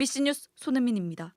MBC 뉴스 손은민입니다.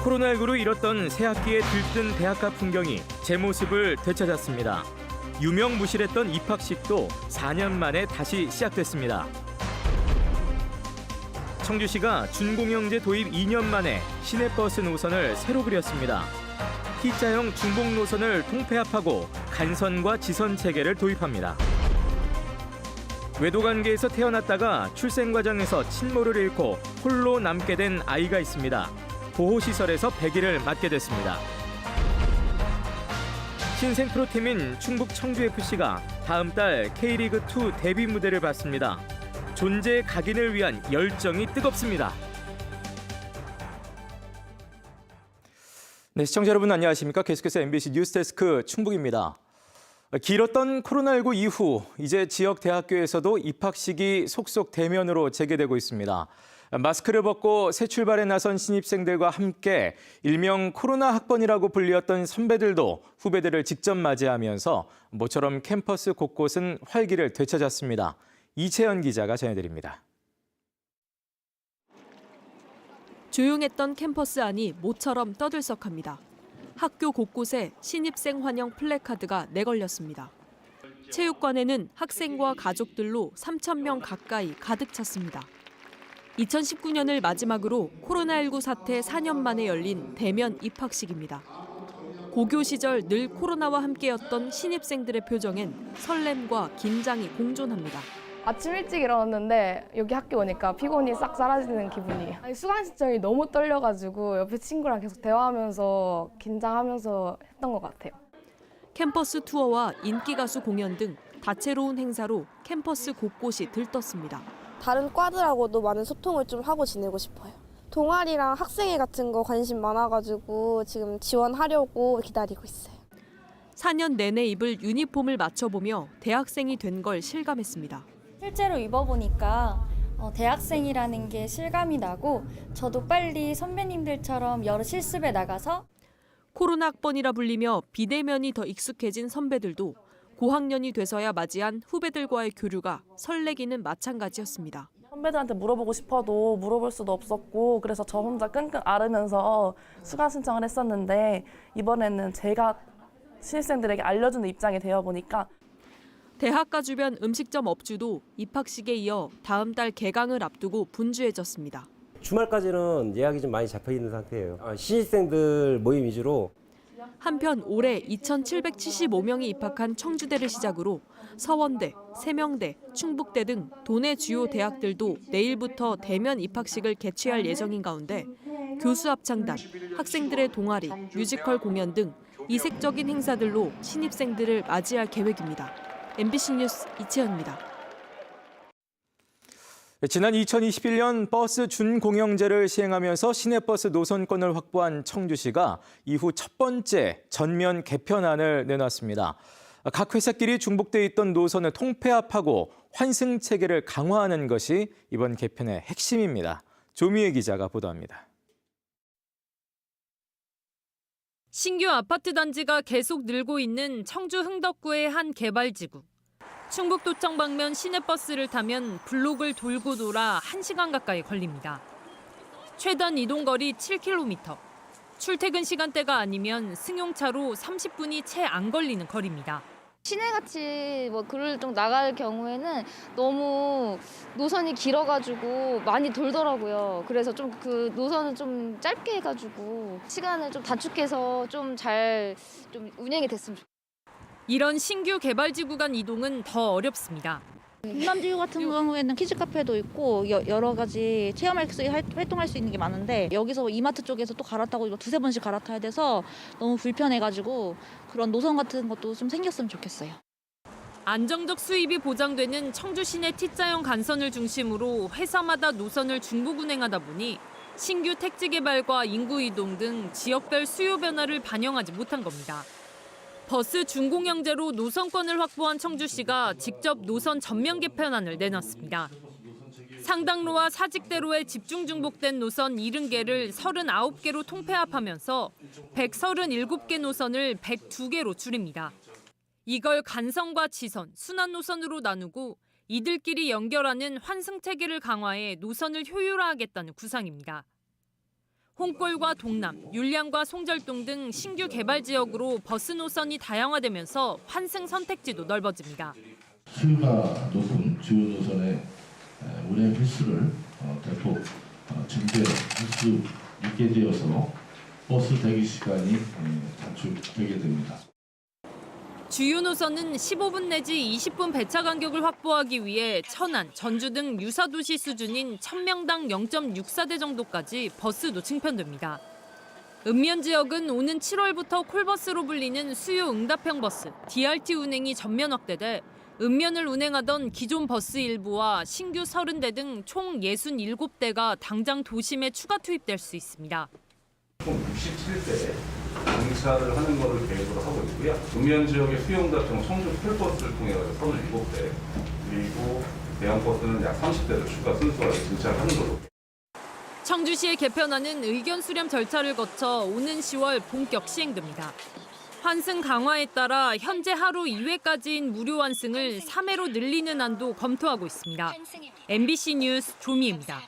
코로나19로 잃었던 새학기에 들뜬 대학가 풍경이 제 모습을 되찾았습니다. 유명무실했던 입학식도 4년 만에 다시 시작됐습니다. 청주시가 준공영제 도입 2년 만에 시내버스 노선을 새로 그렸습니다. T자형 중복 노선을 통폐합하고 간선과 지선 체계를 도입합니다. 외도관계에서 태어났다가 출생 과정에서 친모를 잃고 홀로 남게 된 아이가 있습니다. 보호시설에서 100일을 맞게 됐습니다. 신생 프로팀인 충북 청주FC가 다음 달 K리그2 데뷔 무대를 받습니다. 존재 각인을 위한 열정이 뜨겁습니다. 네, 시청자 여러분 안녕하십니까? 계속해서 MBC 뉴스데스크 충북입니다. 길었던 코로나19 이후 이제 지역 대학교에서도 입학식이 속속 대면으로 재개되고 있습니다. 마스크를 벗고 새 출발에 나선 신입생들과 함께 일명 코로나 학번이라고 불리었던 선배들도 후배들을 직접 맞이하면서 모처럼 캠퍼스 곳곳은 활기를 되찾았습니다. 이채연 기자가 전해드립니다. 조용했던 캠퍼스 안이 모처럼 떠들썩합니다. 학교 곳곳에 신입생 환영 플래카드가 내걸렸습니다. 체육관에는 학생과 가족들로 3,000명 가까이 가득 찼습니다. 2019년을 마지막으로 코로나19 사태 4년 만에 열린 대면 입학식입니다. 고교 시절 늘 코로나와 함께였던 신입생들의 표정엔 설렘과 긴장이 공존합니다. 아침 일찍 일어났는데 여기 학교 오니까 피곤이 싹 사라지는 기분이에요. 수강 신청이 너무 떨려가지고 옆에 친구랑 계속 대화하면서 긴장하면서 했던 것 같아요. 캠퍼스 투어와 인기 가수 공연 등 다채로운 행사로 캠퍼스 곳곳이 들떴습니다. 다른 과들하고도 많은 소통을 좀 하고 지내고 싶어요. 동아리랑 학생회 같은 거 관심 많아가지고 지금 지원하려고 기다리고 있어요. 4년 내내 입을 유니폼을 맞춰보며 대학생이 된 걸 실감했습니다. 실제로 입어보니까 대학생이라는 게 실감이 나고 저도 빨리 선배님들처럼 여러 실습에 나가서 코로나 학번이라 불리며 비대면이 더 익숙해진 선배들도 고학년이 돼서야 맞이한 후배들과의 교류가 설레기는 마찬가지였습니다. 선배들한테 물어보고 싶어도 물어볼 수도 없었고 그래서 저 혼자 끙끙 앓으면서 수강 신청을 했었는데 이번에는 제가 신입생들에게 알려주는 입장이 되어보니까 대학가 주변 음식점 업주도 입학식에 이어 다음 달 개강을 앞두고 분주해졌습니다. 주말까지는 예약이 좀 많이 잡혀 있는 상태예요. 신입생들 모임 위주로. 한편 올해 2,775명이 입학한 청주대를 시작으로 서원대, 세명대, 충북대 등 도내 주요 대학들도 내일부터 대면 입학식을 개최할 예정인 가운데 교수 합창단, 학생들의 동아리, 뮤지컬 공연 등 이색적인 행사들로 신입생들을 맞이할 계획입니다. MBC 뉴스 이채연입니다. 지난 2021년 버스 준공영제를 시행하면서 시내버스 노선권을 확보한 청주시가 이후 첫 번째 전면 개편안을 내놨습니다. 각 회사끼리 중복돼 있던 노선을 통폐합하고 환승 체계를 강화하는 것이 이번 개편의 핵심입니다. 조미애 기자가 보도합니다. 신규 아파트 단지가 계속 늘고 있는 청주 흥덕구의 한 개발지구. 충북도청 방면 시내버스를 타면 블록을 돌고 돌아 1시간 가까이 걸립니다. 최단 이동거리 7km. 출퇴근 시간대가 아니면 승용차로 30분이 채 안 걸리는 거리입니다. 시내같이 그를 좀 나갈 경우에는 너무 노선이 길어가지고 많이 돌더라고요. 그래서 좀 그 노선은 좀 짧게 해가지고 시간을 좀 단축해서 좀 잘 운행이 됐으면 좋겠어요. 이런 신규 개발지구 간 이동은 더 어렵습니다. 분남지구 같은 경우에는 키즈 카페도 있고 여러 가지 체험할 수 활동할 수 있는 게 많은데 여기서 이마트 쪽에서 또 갈아타고 두세 번씩 갈아타야 돼서 너무 불편해가지고 그런 노선 같은 것도 좀 생겼으면 좋겠어요. 안정적 수입이 보장되는 청주 시내 T자형 간선을 중심으로 회사마다 노선을 중복 운행하다 보니 신규 택지 개발과 인구 이동 등 지역별 수요 변화를 반영하지 못한 겁니다. 버스 준공영제로 노선권을 확보한 청주시가 직접 노선 전면 개편안을 내놨습니다. 상당로와 사직대로에 집중 중복된 노선 70개를 39개로 통폐합하면서 137개 노선을 102개로 줄입니다. 이걸 간선과 지선, 순환 노선으로 나누고 이들끼리 연결하는 환승체계를 강화해 노선을 효율화하겠다는 구상입니다. 홍골과 동남, 율량과 송절동 등 신규 개발 지역으로 버스 노선이 다양화되면서 환승 선택지도 넓어집니다. 수요가 높은 주요 노선의 운행 횟수를 대폭 증대할 수 있게 되어서 버스 대기 시간이 단축되게 됩니다. 주요 노선은 15분 내지 20분 배차 간격을 확보하기 위해 천안, 전주 등 유사도시 수준인 1000명당 0.64대 정도까지 버스도 증편됩니다. 읍면 지역은 오는 7월부터 콜버스로 불리는 수요 응답형 버스, DRT 운행이 전면 확대돼 읍면을 운행하던 기존 버스 일부와 신규 30대 등 총 67대가 당장 도심에 추가 투입될 수 있습니다. 총 67대 공차를 하는 것을 계획으로 하고 있고요. 읍면 지역의 수용답형 청주 풀버스를 통해 37대 그리고 대형버스는 약 30대를 추가 순수하게 증차하는 걸로. 청주시의 개편안은 의견 수렴 절차를 거쳐 오는 10월 본격 시행됩니다. 환승 강화에 따라 현재 하루 2회까지인 무료 환승을 3회로 늘리는 안도 검토하고 있습니다. MBC 뉴스 조미입니다.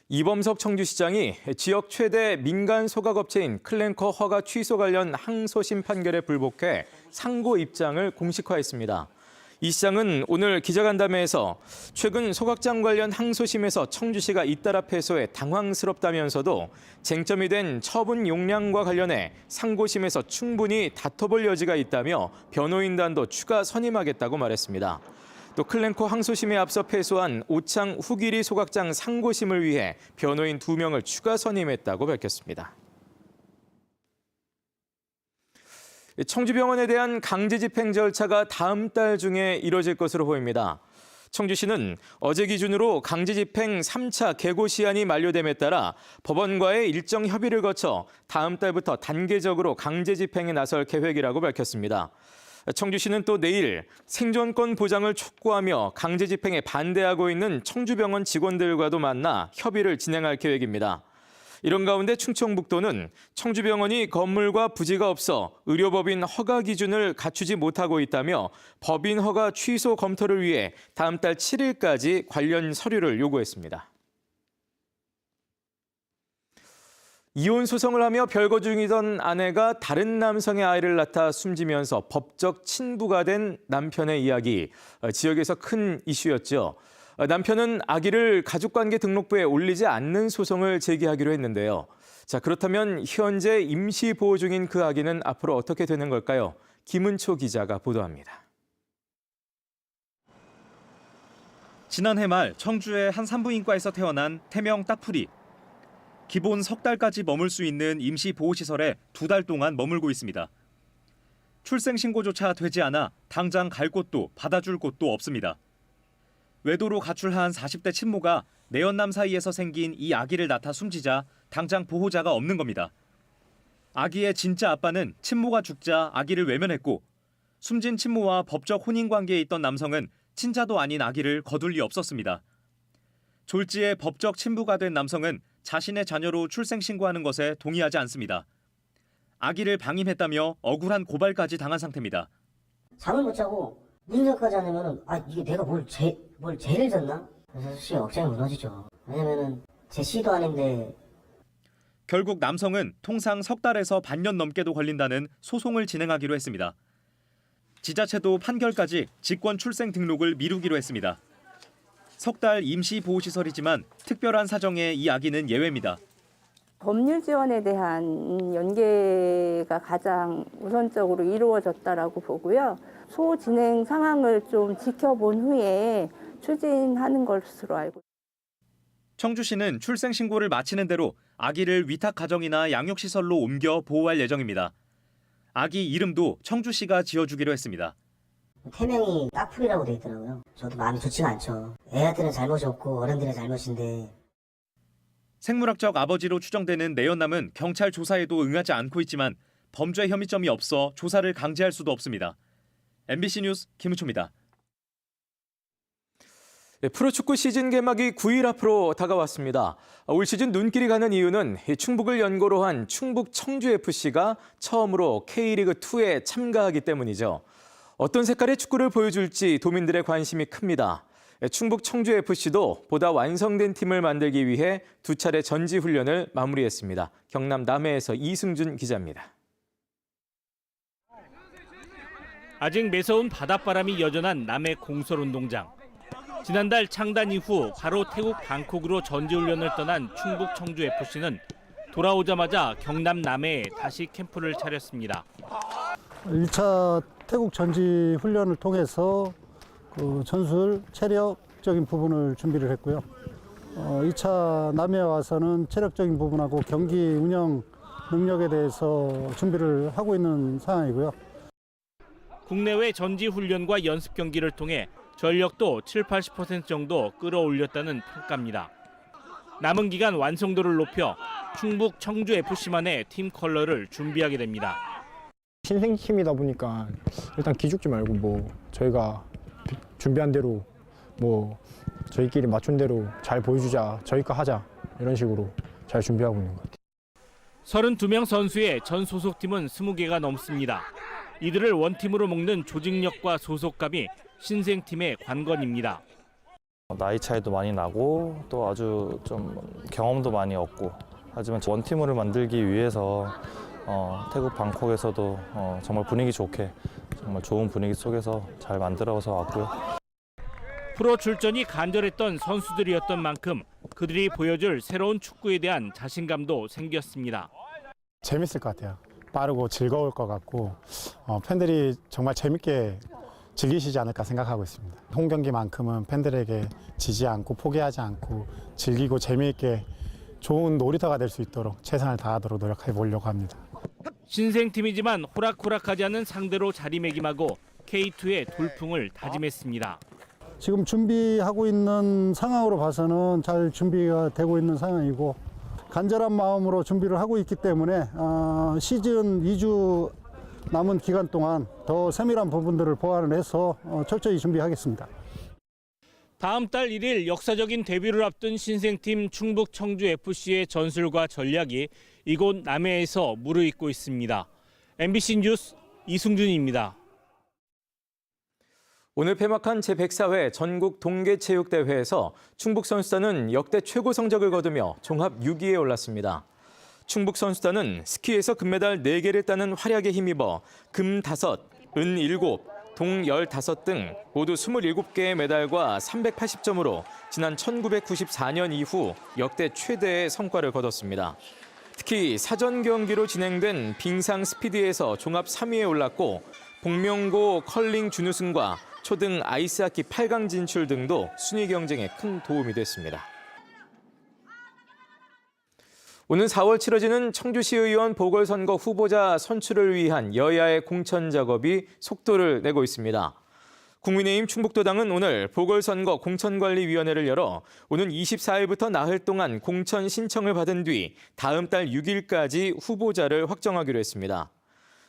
이범석 청주시장이 지역 최대 민간 소각업체인 클랭커 허가 취소 관련 항소심 판결에 불복해 상고 입장을 공식화했습니다. 이 시장은 오늘 기자간담회에서 최근 소각장 관련 항소심에서 청주시가 잇따라 패소해 당황스럽다면서도 쟁점이 된 처분 용량과 관련해 상고심에서 충분히 다퉈볼 여지가 있다며 변호인단도 추가 선임하겠다고 말했습니다. 또 클랭커 항소심에 앞서 패소한 오창 후기리 소각장 상고심을 위해 변호인 2명을 추가 선임했다고 밝혔습니다. 청주병원에 대한 강제 집행 절차가 다음 달 중에 이뤄질 것으로 보입니다. 청주시는 어제 기준으로 강제 집행 3차 개고 시한이 만료됨에 따라 법원과의 일정 협의를 거쳐 다음 달부터 단계적으로 강제 집행에 나설 계획이라고 밝혔습니다. 청주시는 또 내일 생존권 보장을 촉구하며 강제 집행에 반대하고 있는 청주병원 직원들과도 만나 협의를 진행할 계획입니다. 이런 가운데 충청북도는 청주병원이 건물과 부지가 없어 의료법인 허가 기준을 갖추지 못하고 있다며 법인 허가 취소 검토를 위해 다음 달 7일까지 관련 서류를 요구했습니다. 이혼 소송을 하며 별거 중이던 아내가 다른 남성의 아이를 낳다 숨지면서 법적 친부가 된 남편의 이야기, 지역에서 큰 이슈였죠. 남편은 아기를 가족관계 등록부에 올리지 않는 소송을 제기하기로 했는데요. 자, 그렇다면 현재 임시 보호 중인 그 아기는 앞으로 어떻게 되는 걸까요? 김은초 기자가 보도합니다. 지난해 말 청주의 한 산부인과에서 태어난 태명 딱풀이. 기본 석 달까지 머물 수 있는 임시 보호시설에 2달 동안 머물고 있습니다. 출생 신고조차 되지 않아 당장 갈 곳도 받아줄 곳도 없습니다. 외도로 가출한 40대 친모가 내연남 사이에서 생긴 이 아기를 낳다 숨지자 당장 보호자가 없는 겁니다. 아기의 진짜 아빠는 친모가 죽자 아기를 외면했고 숨진 친모와 법적 혼인관계에 있던 남성은 친자도 아닌 아기를 거둘 리 없었습니다. 졸지에 법적 친부가 된 남성은 자신의 자녀로 출생 신고하는 것에 동의하지 않습니다. 아기를 방임했다며 억울한 고발까지 당한 상태입니다. 잠을 못 자고 무슨 생각하지 않으면 이게 내가 뭘 죄를 졌나? 그래서 솔직히 억장이 무너지죠. 왜냐면은 제 시도 아닌데. 결국 남성은 통상 석 달에서 반년 넘게도 걸린다는 소송을 진행하기로 했습니다. 지자체도 판결까지 직권 출생 등록을 미루기로 했습니다. 석 달 임시 보호시설이지만 특별한 사정에 이 아기는 예외입니다. 법률 지원에 대한 연계가 가장 우선적으로 이루어졌다라고 보고요. 소 진행 상황을 좀 지켜본 후에 추진하는 것으로 알고 있습니다. 청주시는 출생 신고를 마치는 대로 아기를 위탁 가정이나 양육시설로 옮겨 보호할 예정입니다. 아기 이름도 청주시가 지어주기로 했습니다. 태명이 딱풀이라고 돼 있더라고요. 저도 마음이 좋지가 않죠. 애한테는 잘못이 없고 어른들의 잘못인데. 생물학적 아버지로 추정되는 내연남은 경찰 조사에도 응하지 않고 있지만 범죄 혐의점이 없어 조사를 강제할 수도 없습니다. MBC 뉴스 김우초입니다. 프로축구 시즌 개막이 9일 앞으로 다가왔습니다. 올 시즌 눈길이 가는 이유는 충북을 연고로 한 충북 청주FC가 처음으로 K리그2에 참가하기 때문이죠. 어떤 색깔의 축구를 보여줄지 도민들의 관심이 큽니다. 충북 청주FC도 보다 완성된 팀을 만들기 위해 두 차례 전지훈련을 마무리했습니다. 경남 남해에서 이승준 기자입니다. 아직 매서운 바닷바람이 여전한 남해 공설운동장. 지난달 창단 이후 바로 태국 방콕으로 전지훈련을 떠난 충북 청주FC는 돌아오자마자 경남 남해에 다시 캠프를 차렸습니다. 1차 태국 전지 훈련을 통해서 그 전술 체력적인 부분을 준비를 했고요. 2차 남해에 와서는 체력적인 부분하고 경기 운영 능력에 대해서 준비를 하고 있는 상황이고요. 국내외 전지 훈련과 연습 경기를 통해 전력도 70-80% 정도 끌어올렸다는 평가입니다. 남은 기간 완성도를 높여 충북 청주FC만의 팀 컬러를 준비하게 됩니다. 신생팀이다 보니까 일단 기죽지 말고 뭐 저희가 준비한 대로 뭐 저희끼리 맞춘 대로 잘 보여주자, 저희 거 하자 이런 식으로 잘 준비하고 있는 것 같아요. 32명 선수의 전 소속팀은 20개가 넘습니다. 이들을 원팀으로 묶는 조직력과 소속감이 신생팀의 관건입니다. 나이 차이도 많이 나고 또 아주 좀 경험도 많이 얻고 하지만 원팀으로 만들기 위해서 태국 방콕에서도 정말 분위기 좋게 정말 좋은 분위기 속에서 잘 만들어서 왔고요. 프로 출전이 간절했던 선수들이었던 만큼 그들이 보여줄 새로운 축구에 대한 자신감도 생겼습니다. 재밌을 것 같아요. 빠르고 즐거울 것 같고 팬들이 정말 재밌게 즐기시지 않을까 생각하고 있습니다. 홈 경기만큼은 팬들에게 지지 않고 포기하지 않고 즐기고 재미있게 좋은 놀이터가 될 수 있도록 최선을 다하도록 노력해 보려고 합니다. 신생팀이지만 호락호락하지 않은 상대로 자리매김하고 K2의 돌풍을 다짐했습니다. 지금 준비하고 있는 상황으로 봐서는 잘 준비가 되고 있는 상황이고 간절한 마음으로 준비를 하고 있기 때문에 시즌 2주 남은 기간 동안 더 세밀한 부분들을 보완을 해서 철저히 준비하겠습니다. 다음 달 1일 역사적인 데뷔를 앞둔 신생팀 충북 청주FC의 전술과 전략이 이곳 남해에서 무르익고 있습니다. MBC 뉴스 이승준입니다. 오늘 폐막한 제104회 전국 동계체육대회에서 충북 선수단은 역대 최고 성적을 거두며 종합 6위에 올랐습니다. 충북 선수단은 스키에서 금메달 4개를 따는 활약에 힘입어 금 5, 은 7, 동 15 등 모두 27개의 메달과 380점으로 지난 1994년 이후 역대 최대의 성과를 거뒀습니다. 특히 사전 경기로 진행된 빙상 스피드에서 종합 3위에 올랐고 복명고 컬링 준우승과 초등 아이스하키 8강 진출 등도 순위 경쟁에 큰 도움이 됐습니다. 오는 4월 치러지는 청주시의원 보궐선거 후보자 선출을 위한 여야의 공천 작업이 속도를 내고 있습니다. 국민의힘 충북도당은 오늘 보궐선거 공천관리위원회를 열어 오는 24일부터 나흘 동안 공천 신청을 받은 뒤 다음 달 6일까지 후보자를 확정하기로 했습니다.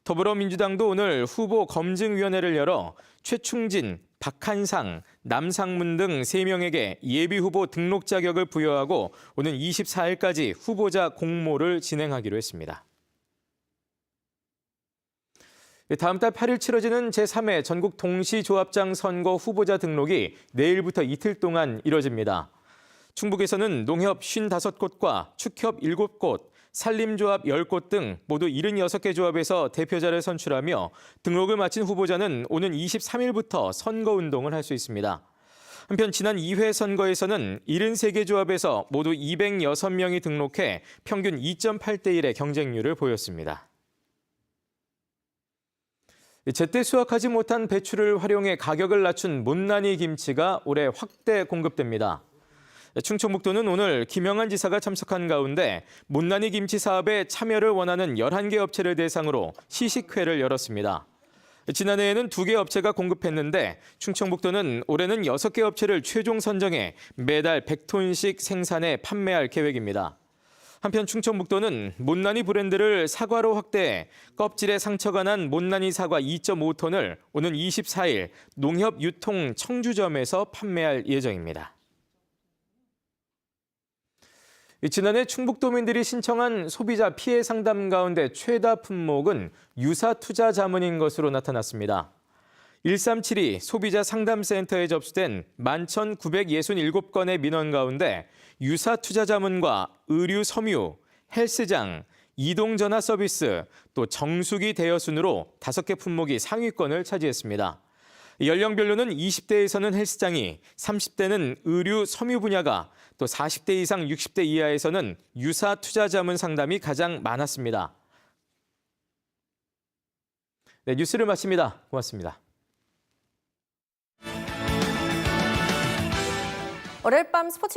더불어민주당도 오늘 후보 검증위원회를 열어 최충진, 박한상, 남상문 등 3명에게 예비후보 등록 자격을 부여하고 오는 24일까지 후보자 공모를 진행하기로 했습니다. 다음 달 8일 치러지는 제3회 전국 동시조합장 선거 후보자 등록이 내일부터 이틀 동안 이뤄집니다. 충북에서는 농협 55곳과 축협 7곳, 산림조합 10곳 등 모두 76개 조합에서 대표자를 선출하며 등록을 마친 후보자는 오는 23일부터 선거운동을 할 수 있습니다. 한편 지난 2회 선거에서는 73개 조합에서 모두 206명이 등록해 평균 2.8대 1의 경쟁률을 보였습니다. 제때 수확하지 못한 배추를 활용해 가격을 낮춘 못난이 김치가 올해 확대 공급됩니다. 충청북도는 오늘 김영한 지사가 참석한 가운데 못난이 김치 사업에 참여를 원하는 11개 업체를 대상으로 시식회를 열었습니다. 지난해에는 2개 업체가 공급했는데 충청북도는 올해는 6개 업체를 최종 선정해 매달 100톤씩 생산해 판매할 계획입니다. 한편 충청북도는 못난이 브랜드를 사과로 확대해 껍질에 상처가 난 못난이 사과 2.5톤을 오는 24일 농협유통 청주점에서 판매할 예정입니다. 지난해 충북도민들이 신청한 소비자 피해 상담 가운데 최다 품목은 유사투자자문인 것으로 나타났습니다. 1372 소비자 상담센터에 접수된 11,967건의 민원 가운데 유사투자자문과 의류 섬유, 헬스장, 이동전화 서비스, 또 정수기 대여 순으로 5개 품목이 상위권을 차지했습니다. 연령별로는 20대에서는 헬스장이, 30대는 의류 섬유 분야가, 또 40대 이상 60대 이하에서는 유사투자자문 상담이 가장 많았습니다. 네, 뉴스를 마칩니다. 고맙습니다. 월요일 밤 스포츠